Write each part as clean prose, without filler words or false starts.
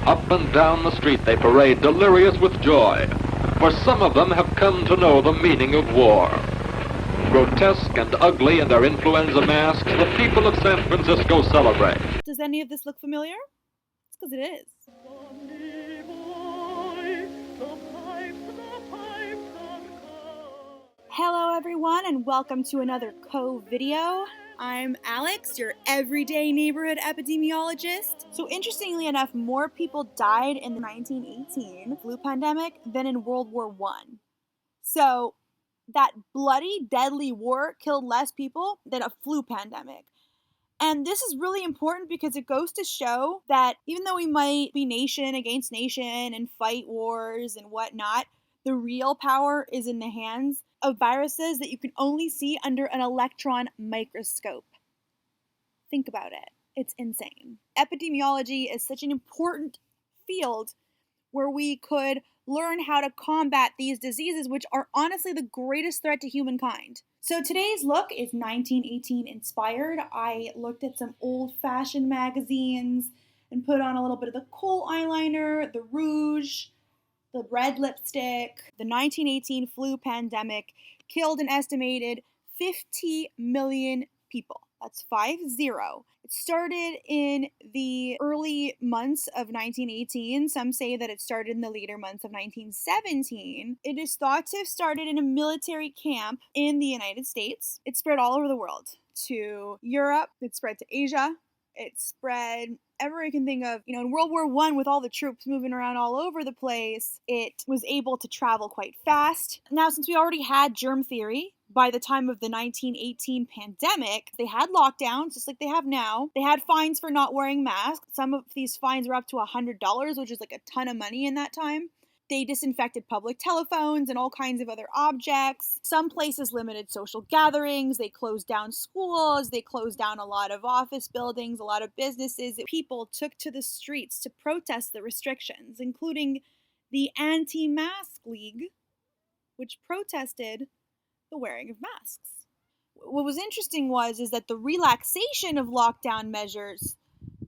Up and down the street they parade, delirious with joy, for some of them have come to know the meaning of war. Grotesque and ugly in their influenza masks, the people of San Francisco celebrate. Does any of this look familiar? It's because it is. Hello everyone and welcome to another video. I'm Alex, your everyday neighborhood epidemiologist. So interestingly enough, more people died in the 1918 flu pandemic than in World War I. So that bloody, deadly war killed less people than a flu pandemic. And this is really important because it goes to show that even though we might be nation against nation and fight wars and whatnot, the real power is in the hands of viruses that you can only see under an electron microscope. Think about it. It's insane. Epidemiology is such an important field where we could learn how to combat these diseases, which are honestly the greatest threat to humankind. So today's look is 1918 inspired. I looked at some old-fashioned magazines and put on a little bit of the kohl eyeliner, the rouge, the red lipstick. The 1918 flu pandemic killed an estimated 50 million people. That's 50. It started in the early months of 1918. Some say that it started in the later months of 1917. It is thought to have started in a military camp in the United States. It spread all over the world, to Europe, it spread to Asia, it spread ever you can think of. In World War I, with all the troops moving around all over the place, it was able to travel quite fast. Now, since we already had germ theory, by the time of the 1918 pandemic, they had lockdowns, just like they have now. They had fines for not wearing masks. Some of these fines were up to $100, which is like a ton of money in that time. They disinfected public telephones and all kinds of other objects. Some places limited social gatherings. They closed down schools. They closed down a lot of office buildings, a lot of businesses. People took to the streets to protest the restrictions, including the Anti-Mask League, which protested the wearing of masks. What was interesting is that the relaxation of lockdown measures,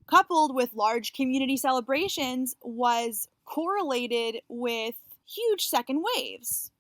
coupled with large community celebrations, was correlated with huge second waves.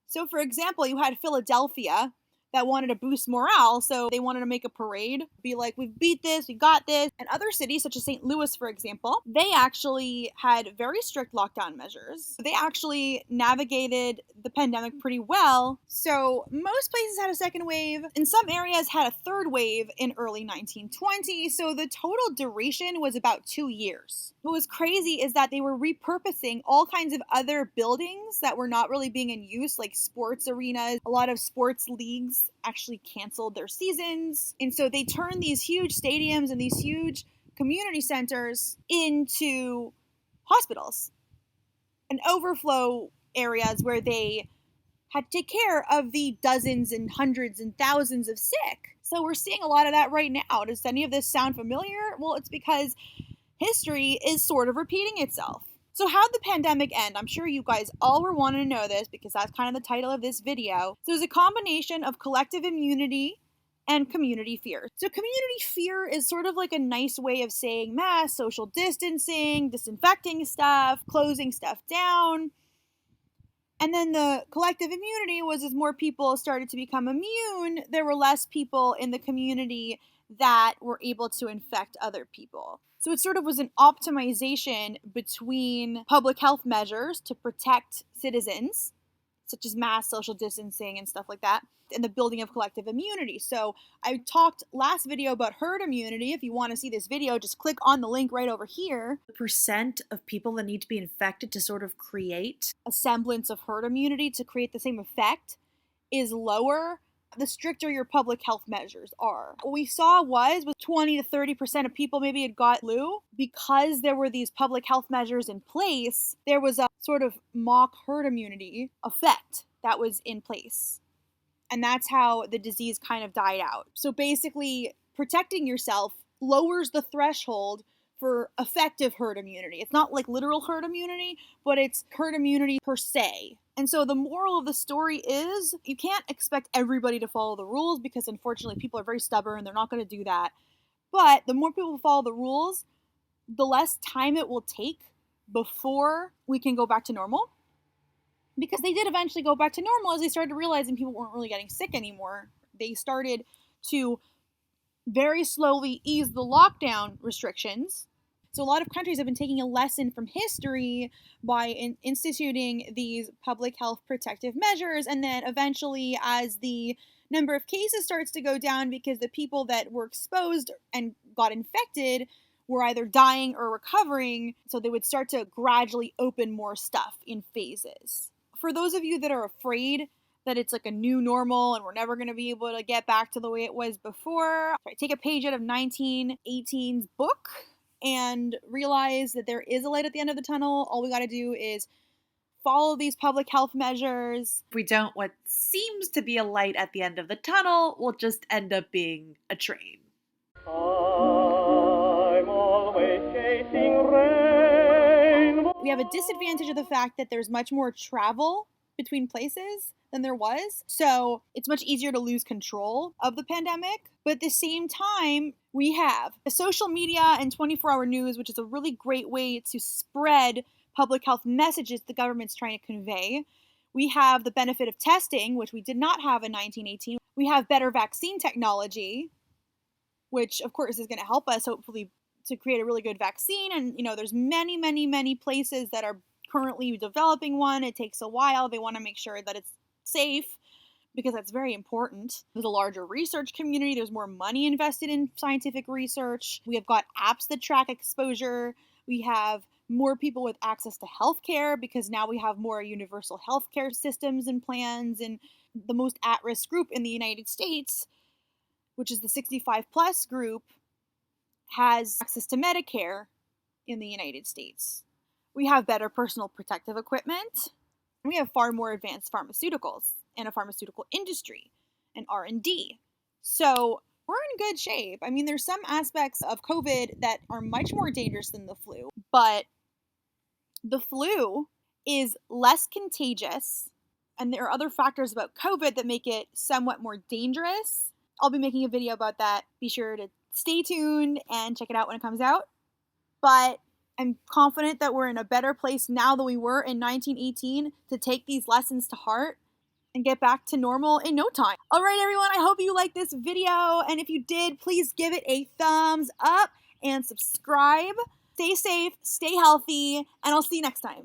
So, for example, you had Philadelphia that wanted to boost morale, so they wanted to make a parade, be like, we've beat this, we got this. And other cities, such as St. Louis, for example, they actually had very strict lockdown measures. They actually navigated the pandemic pretty well. So most places had a second wave, and some areas had a third wave in early 1920, so the total duration was about 2 years. What was crazy is that they were repurposing all kinds of other buildings that were not really being in use, like sports arenas. A lot of sports leagues actually canceled their seasons. And so they turned these huge stadiums and these huge community centers into hospitals and overflow areas where they had to take care of the dozens and hundreds and thousands of sick. So we're seeing a lot of that right now. Does any of this sound familiar? Well, it's because history is sort of repeating itself. So how'd the pandemic end? I'm sure you guys all were wanting to know this because that's kind of the title of this video. So it was a combination of collective immunity and community fear. So community fear is sort of like a nice way of saying mass, social distancing, disinfecting stuff, closing stuff down. And then the collective immunity was as more people started to become immune, there were less people in the community that were able to infect other people. So it sort of was an optimization between public health measures to protect citizens, such as mass social distancing and stuff like that, and the building of collective immunity. So I talked last video about herd immunity. If you want to see this video, just click on the link right over here. The percent of people that need to be infected to sort of create a semblance of herd immunity to create the same effect is lower the stricter your public health measures are. What we saw was 20 to 30% of people maybe had got flu. Because there were these public health measures in place, there was a sort of mock herd immunity effect that was in place. And that's how the disease kind of died out. So basically, protecting yourself lowers the threshold for effective herd immunity. It's not like literal herd immunity, but it's herd immunity per se. And so the moral of the story is you can't expect everybody to follow the rules because unfortunately people are very stubborn. They're not going to do that. But the more people follow the rules, the less time it will take before we can go back to normal. Because they did eventually go back to normal as they started realizing people weren't really getting sick anymore. They started to very slowly ease the lockdown restrictions. So a lot of countries have been taking a lesson from history by instituting these public health protective measures, and then eventually, as the number of cases starts to go down because the people that were exposed and got infected were either dying or recovering, so they would start to gradually open more stuff in phases. For those of you that are afraid that it's like a new normal and we're never going to be able to get back to the way it was before, take a page out of 1918's book and realize that there is a light at the end of the tunnel. All we got to do is follow these public health measures. If we don't, what seems to be a light at the end of the tunnel will just end up being a train. I'm always chasing rain. We have a disadvantage of the fact that there's much more travel between places than there was. So it's much easier to lose control of the pandemic. But at the same time, we have the social media and 24-hour news, which is a really great way to spread public health messages the government's trying to convey. We have the benefit of testing, which we did not have in 1918. We have better vaccine technology, which of course is going to help us hopefully to create a really good vaccine. And, there's many places that are currently developing one. It takes a while. They want to make sure that it's safe because that's very important. There's a larger research community. There's more money invested in scientific research. We have got apps that track exposure. We have more people with access to healthcare because now we have more universal healthcare systems and plans. And the most at-risk group in the United States, which is the 65 plus group, has access to Medicare in the United States. We have better personal protective equipment. We have far more advanced pharmaceuticals and a pharmaceutical industry and R&D. So we're in good shape. I mean, there's some aspects of COVID that are much more dangerous than the flu, but the flu is less contagious, and there are other factors about COVID that make it somewhat more dangerous. I'll be making a video about that. Be sure to stay tuned and check it out when it comes out. But I'm confident that we're in a better place now than we were in 1918 to take these lessons to heart and get back to normal in no time. All right, everyone, I hope you liked this video. And if you did, please give it a thumbs up and subscribe. Stay safe, stay healthy, and I'll see you next time.